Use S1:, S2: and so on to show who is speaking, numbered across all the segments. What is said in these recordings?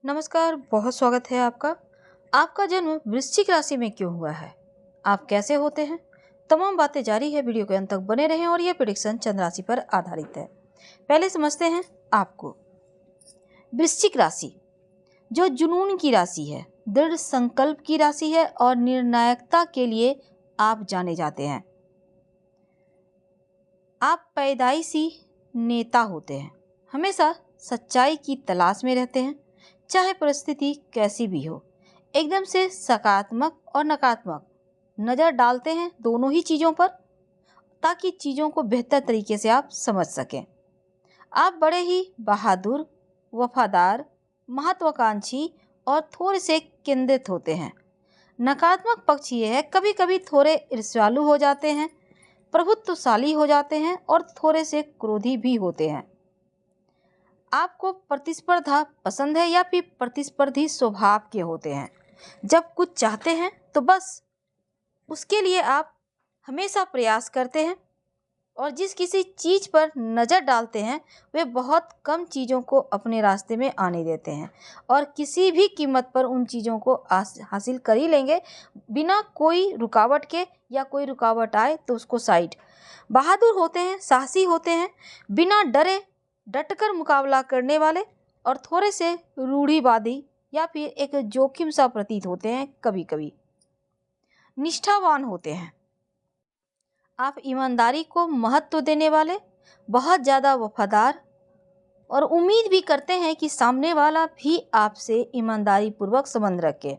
S1: नमस्कार, बहुत स्वागत है आपका। आपका जन्म वृश्चिक राशि में क्यों हुआ है? आप कैसे होते हैं? तमाम बातें जारी है, वीडियो के अंत तक बने रहें और यह प्रेडिक्शन चंद्र राशि पर आधारित है। पहले समझते हैं आपको। वृश्चिक राशि जो जुनून की राशि है, दृढ़ संकल्प की राशि है और निर्णायकता के लिए आप जाने जाते हैं। आप पैदाइशी नेता होते हैं, हमेशा सच्चाई की तलाश में रहते हैं, चाहे परिस्थिति कैसी भी हो। एकदम से सकारात्मक और नकारात्मक नज़र डालते हैं दोनों ही चीज़ों पर, ताकि चीज़ों को बेहतर तरीके से आप समझ सकें। आप बड़े ही बहादुर, वफादार, महत्वाकांक्षी और थोड़े से केंद्रित होते हैं। नकारात्मक पक्ष ये है, कभी कभी थोड़े ईर्ष्यालु हो जाते हैं, प्रभुत्वशाली हो जाते हैं और थोड़े से क्रोधी भी होते हैं। आपको प्रतिस्पर्धा पसंद है या फिर प्रतिस्पर्धी स्वभाव के होते हैं? जब कुछ चाहते हैं तो बस उसके लिए आप हमेशा प्रयास करते हैं और जिस किसी चीज़ पर नज़र डालते हैं वे बहुत कम चीज़ों को अपने रास्ते में आने देते हैं और किसी भी कीमत पर उन चीज़ों को हासिल कर ही लेंगे, बिना कोई रुकावट के। या कोई रुकावट आए तो उसको साइड। बहादुर होते हैं, साहसी होते हैं, बिना डरे डटकर मुकाबला करने वाले और थोड़े से रूढ़िवादी या फिर एक जोखिम सा प्रतीत होते हैं कभी कभी। निष्ठावान होते हैं, आप ईमानदारी को महत्व देने वाले, बहुत ज़्यादा वफादार और उम्मीद भी करते हैं कि सामने वाला भी आपसे ईमानदारी पूर्वक संबंध रखे।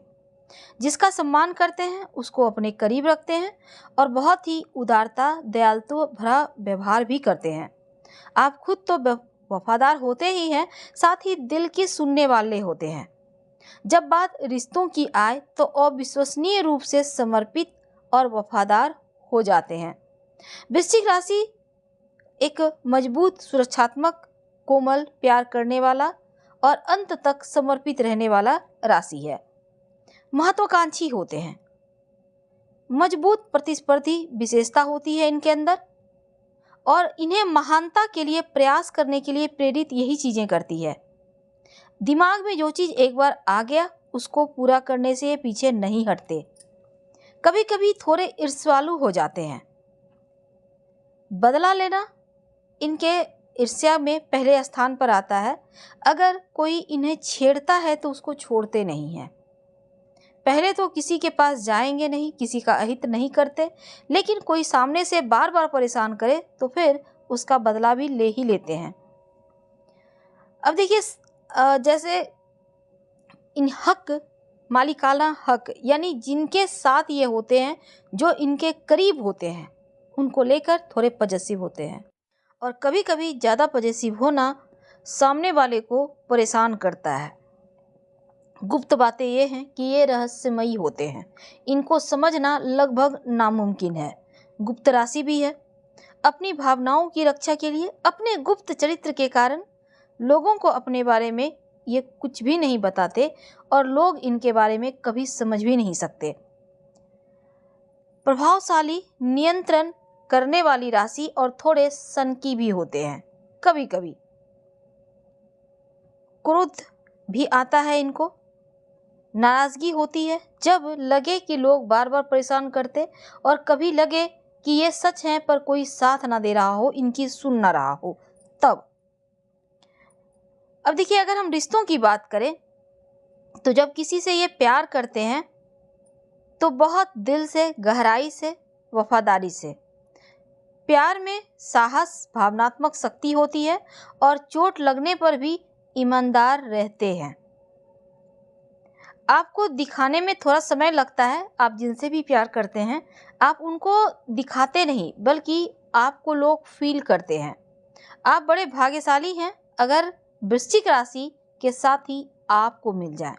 S1: जिसका सम्मान करते हैं उसको अपने करीब रखते हैं और बहुत ही उदारता, दयालुता भरा व्यवहार भी करते हैं। आप खुद तो वफादार होते ही हैं, साथ ही दिल की सुनने वाले होते हैं। जब बात रिश्तों की आए तो अविश्वसनीय रूप से समर्पित और वफादार हो जाते हैं। वृश्चिक राशि एक मजबूत, सुरक्षात्मक, कोमल, प्यार करने वाला और अंत तक समर्पित रहने वाला राशि है। महत्वाकांक्षी होते हैं, मजबूत प्रतिस्पर्धी विशेषता होती है इनके अंदर और इन्हें महानता के लिए प्रयास करने के लिए प्रेरित यही चीज़ें करती है। दिमाग में जो चीज़ एक बार आ गया उसको पूरा करने से ये पीछे नहीं हटते। कभी कभी थोड़े ईर्ष्यालु हो जाते हैं। बदला लेना इनके ईर्ष्या में पहले स्थान पर आता है। अगर कोई इन्हें छेड़ता है तो उसको छोड़ते नहीं हैं। पहले तो किसी के पास जाएंगे नहीं, किसी का अहित नहीं करते, लेकिन कोई सामने से बार बार परेशान करे तो फिर उसका बदला भी ले ही लेते हैं। अब देखिए, जैसे इन हक, मालिकाना हक, यानी जिनके साथ ये होते हैं, जो इनके करीब होते हैं, उनको लेकर थोड़े पजेसिव होते हैं और कभी कभी ज़्यादा पजेसिव होना सामने वाले को परेशान करता है। गुप्त बातें ये हैं कि ये रहस्यमयी होते हैं, इनको समझना लगभग नामुमकिन है। गुप्त राशि भी है। अपनी भावनाओं की रक्षा के लिए अपने गुप्त चरित्र के कारण लोगों को अपने बारे में ये कुछ भी नहीं बताते और लोग इनके बारे में कभी समझ भी नहीं सकते। प्रभावशाली, नियंत्रण करने वाली राशि और थोड़े सनकी भी होते हैं। कभी कभी क्रोध भी आता है इनको, नाराज़गी होती है जब लगे कि लोग बार बार परेशान करते और कभी लगे कि ये सच है पर कोई साथ ना दे रहा हो, इनकी सुन ना रहा हो, तब। अब देखिए, अगर हम रिश्तों की बात करें तो जब किसी से ये प्यार करते हैं तो बहुत दिल से, गहराई से, वफादारी से। प्यार में साहस, भावनात्मक शक्ति होती है और चोट लगने पर भी ईमानदार रहते हैं। आपको दिखाने में थोड़ा समय लगता है। आप जिनसे भी प्यार करते हैं आप उनको दिखाते नहीं, बल्कि आपको लोग फील करते हैं। आप बड़े भाग्यशाली हैं अगर वृश्चिक राशि के साथ ही आपको मिल जाए।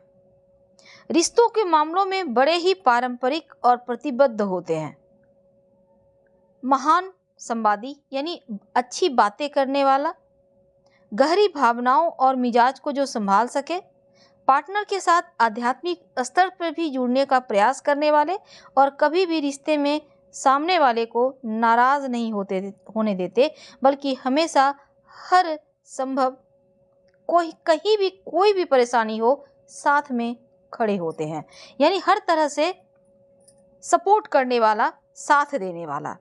S1: रिश्तों के मामलों में बड़े ही पारंपरिक और प्रतिबद्ध होते हैं। महान संवादी, यानी अच्छी बातें करने वाला, गहरी भावनाओं और मिजाज को जो संभाल सके, पार्टनर के साथ आध्यात्मिक स्तर पर भी जुड़ने का प्रयास करने वाले और कभी भी रिश्ते में सामने वाले को नाराज़ नहीं होने देते, बल्कि हमेशा हर संभव कहीं भी कोई भी परेशानी हो साथ में खड़े होते हैं, यानी हर तरह से सपोर्ट करने वाला, साथ देने वाला।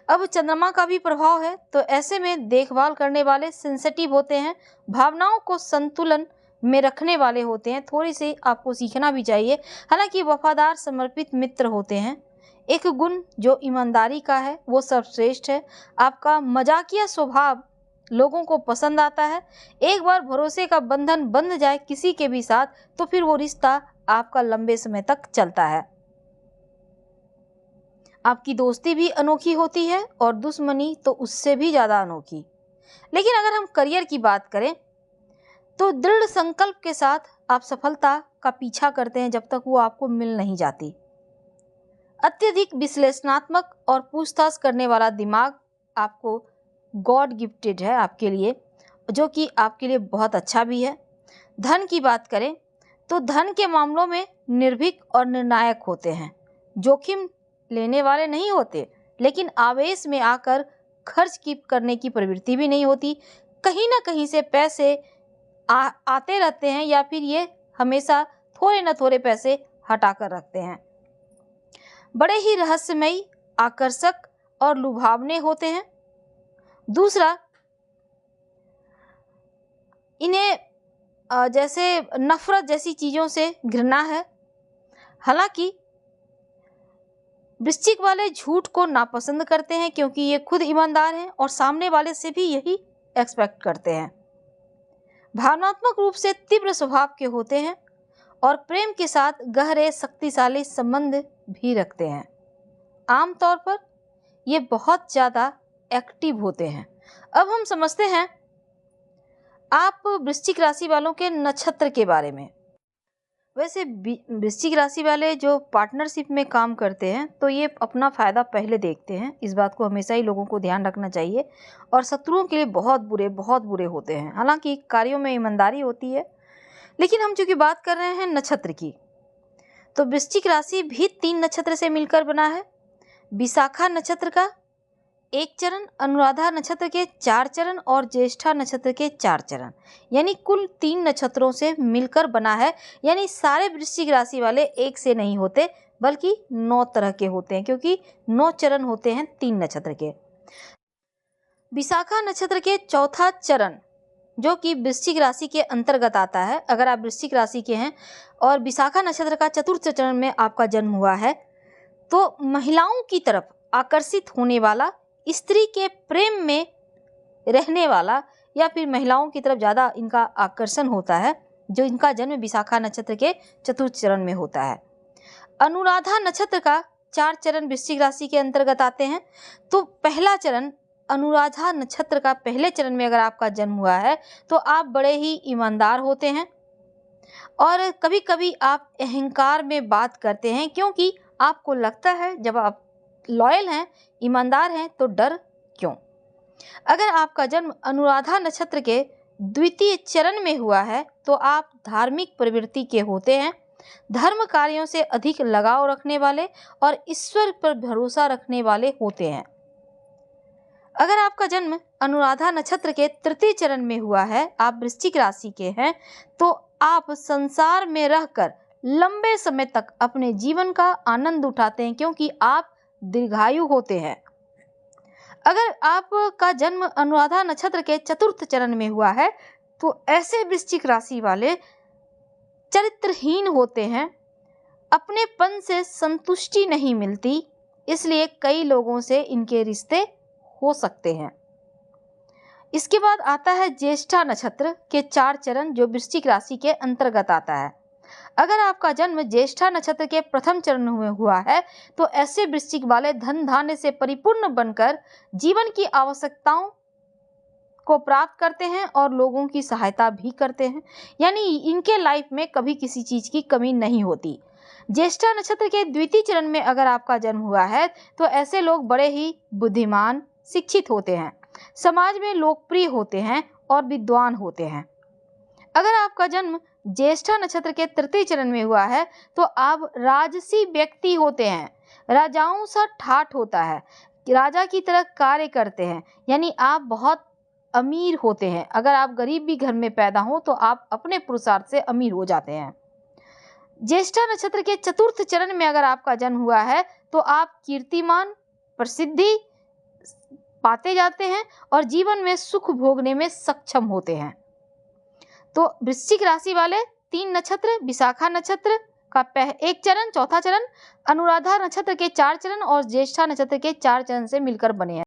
S1: अब चंद्रमा का भी प्रभाव है, तो ऐसे में देखभाल करने वाले सेंसिटिव होते हैं, भावनाओं को संतुलन में रखने वाले होते हैं। थोड़ी सी आपको सीखना भी चाहिए। हालांकि वफादार समर्पित मित्र होते हैं। एक गुण जो ईमानदारी का है वो सर्वश्रेष्ठ है। आपका मजाकिया स्वभाव लोगों को पसंद आता है। एक बार भरोसे का बंधन बंध जाए किसी के भी साथ, तो फिर वो रिश्ता आपका लंबे समय तक चलता है। आपकी दोस्ती भी अनोखी होती है और दुश्मनी तो उससे भी ज़्यादा अनोखी। लेकिन अगर हम करियर की बात करें तो दृढ़ संकल्प के साथ आप सफलता का पीछा करते हैं जब तक वो आपको मिल नहीं जाती। अत्यधिक विश्लेषणात्मक और पूछताछ करने वाला दिमाग आपको गॉड गिफ्टेड है आपके लिए, जो कि आपके लिए बहुत अच्छा भी है। धन की बात करें तो धन के मामलों में निर्भीक और निर्णायक होते हैं। जोखिम लेने वाले नहीं होते, लेकिन आवेश में आकर खर्च करने की प्रवृत्ति भी नहीं होती। कहीं ना कहीं से पैसे आते रहते हैं, या फिर ये हमेशा थोड़े न थोड़े पैसे हटा कर रखते हैं। बड़े ही रहस्यमयी, आकर्षक और लुभावने होते हैं। दूसरा, इन्हें जैसे नफरत जैसी चीज़ों से घृणा है। हालांकि वृश्चिक वाले झूठ को नापसंद करते हैं, क्योंकि ये खुद ईमानदार हैं और सामने वाले से भी यही एक्सपेक्ट करते हैं। भावनात्मक रूप से तीव्र स्वभाव के होते हैं और प्रेम के साथ गहरे शक्तिशाली संबंध भी रखते हैं। आमतौर पर ये बहुत ज़्यादा एक्टिव होते हैं। अब हम समझते हैं आप वृश्चिक राशि वालों के नक्षत्र के बारे में। वैसे वृश्चिक राशि वाले जो पार्टनरशिप में काम करते हैं तो ये अपना फ़ायदा पहले देखते हैं। इस बात को हमेशा ही लोगों को ध्यान रखना चाहिए, और शत्रुओं के लिए बहुत बुरे होते हैं। हालांकि कार्यों में ईमानदारी होती है। लेकिन हम चूँकि बात कर रहे हैं नक्षत्र की, तो वृश्चिक राशि भी 3 नक्षत्र से मिलकर बना है। विशाखा नक्षत्र का 1 चरण, अनुराधा नक्षत्र के 4 चरण और ज्येष्ठा नक्षत्र के 4 चरण, यानी कुल 3 नक्षत्रों से मिलकर बना है। यानी सारे वृश्चिक राशि वाले एक से नहीं होते, बल्कि 9 तरह के होते हैं, क्योंकि 9 चरण होते हैं 3 नक्षत्र के। विशाखा नक्षत्र के 4था चरण, जो कि वृश्चिक राशि के अंतर्गत आता है। अगर आप वृश्चिक राशि के हैं और विशाखा नक्षत्र का 4th चरण में आपका जन्म हुआ है, तो महिलाओं की तरफ आकर्षित होने वाला, स्त्री के प्रेम में रहने वाला, या फिर महिलाओं की तरफ ज़्यादा इनका आकर्षण होता है, जो इनका जन्म विशाखा नक्षत्र के 4th चरण में होता है। अनुराधा नक्षत्र का 4 चरण वृश्चिक राशि के अंतर्गत आते हैं। तो पहला चरण अनुराधा नक्षत्र का पहले चरण में अगर आपका जन्म हुआ है तो आप बड़े ही ईमानदार होते हैं, और कभी कभी आप अहंकार में बात करते हैं, क्योंकि आपको लगता है जब आप लॉयल हैं, ईमानदार हैं, तो डर क्यों। अगर आपका जन्म अनुराधा नक्षत्र के 2य चरण में हुआ है तो आप धार्मिक प्रवृत्ति के होते हैं, धर्म कार्यों से अधिक लगाव रखने वाले और ईश्वर पर भरोसा रखने वाले होते हैं। अगर आपका जन्म अनुराधा नक्षत्र के 3य चरण में हुआ है, आप वृश्चिक राशि के हैं, तो आप संसार में रहकर लंबे समय तक अपने जीवन का आनंद उठाते हैं, क्योंकि आप दीर्घायु होते हैं। अगर आपका जन्म अनुराधा नक्षत्र के 4th चरण में हुआ है तो ऐसे वृश्चिक राशि वाले चरित्रहीन होते हैं, अपनेपन से संतुष्टि नहीं मिलती, इसलिए कई लोगों से इनके रिश्ते हो सकते हैं। इसके बाद आता है ज्येष्ठा नक्षत्र के 4 चरण, जो वृश्चिक राशि के अंतर्गत आता है। अगर आपका जन्म ज्येष्ठा नक्षत्र के 1st चरण में हुआ है तो ऐसे वृश्चिक वाले धन धान्य से परिपूर्ण बनकर जीवन की आवश्यकताओं को प्राप्त करते हैं और लोगों की सहायता भी करते हैं, यानी इनके लाइफ में कभी किसी चीज की कमी नहीं होती। ज्येष्ठा नक्षत्र के 2य चरण में अगर आपका जन्म हुआ है तो ऐसे लोग बड़े ही बुद्धिमान, शिक्षित होते हैं, समाज में लोकप्रिय होते हैं और विद्वान होते हैं। अगर आपका जन्म ज्येष्ठा नक्षत्र के 3य चरण में हुआ है तो आप राजसी व्यक्ति होते हैं, राजाओं सा ठाठ होता है, राजा की तरह कार्य करते हैं, यानी आप बहुत अमीर होते हैं। अगर आप गरीब भी घर में पैदा हो तो आप अपने पुरुषार्थ से अमीर हो जाते हैं। ज्येष्ठा नक्षत्र के चतुर्थ चरण में अगर आपका जन्म हुआ है तो आप कीर्तिमान, प्रसिद्धि पाते जाते हैं और जीवन में सुख भोगने में सक्षम होते हैं। तो वृश्चिक राशि वाले 3 नक्षत्र, विशाखा नक्षत्र का 1 चरण, चौथा चरण, अनुराधा नक्षत्र के 4 चरण और ज्येष्ठा नक्षत्र के 4 चरण से मिलकर बने हैं।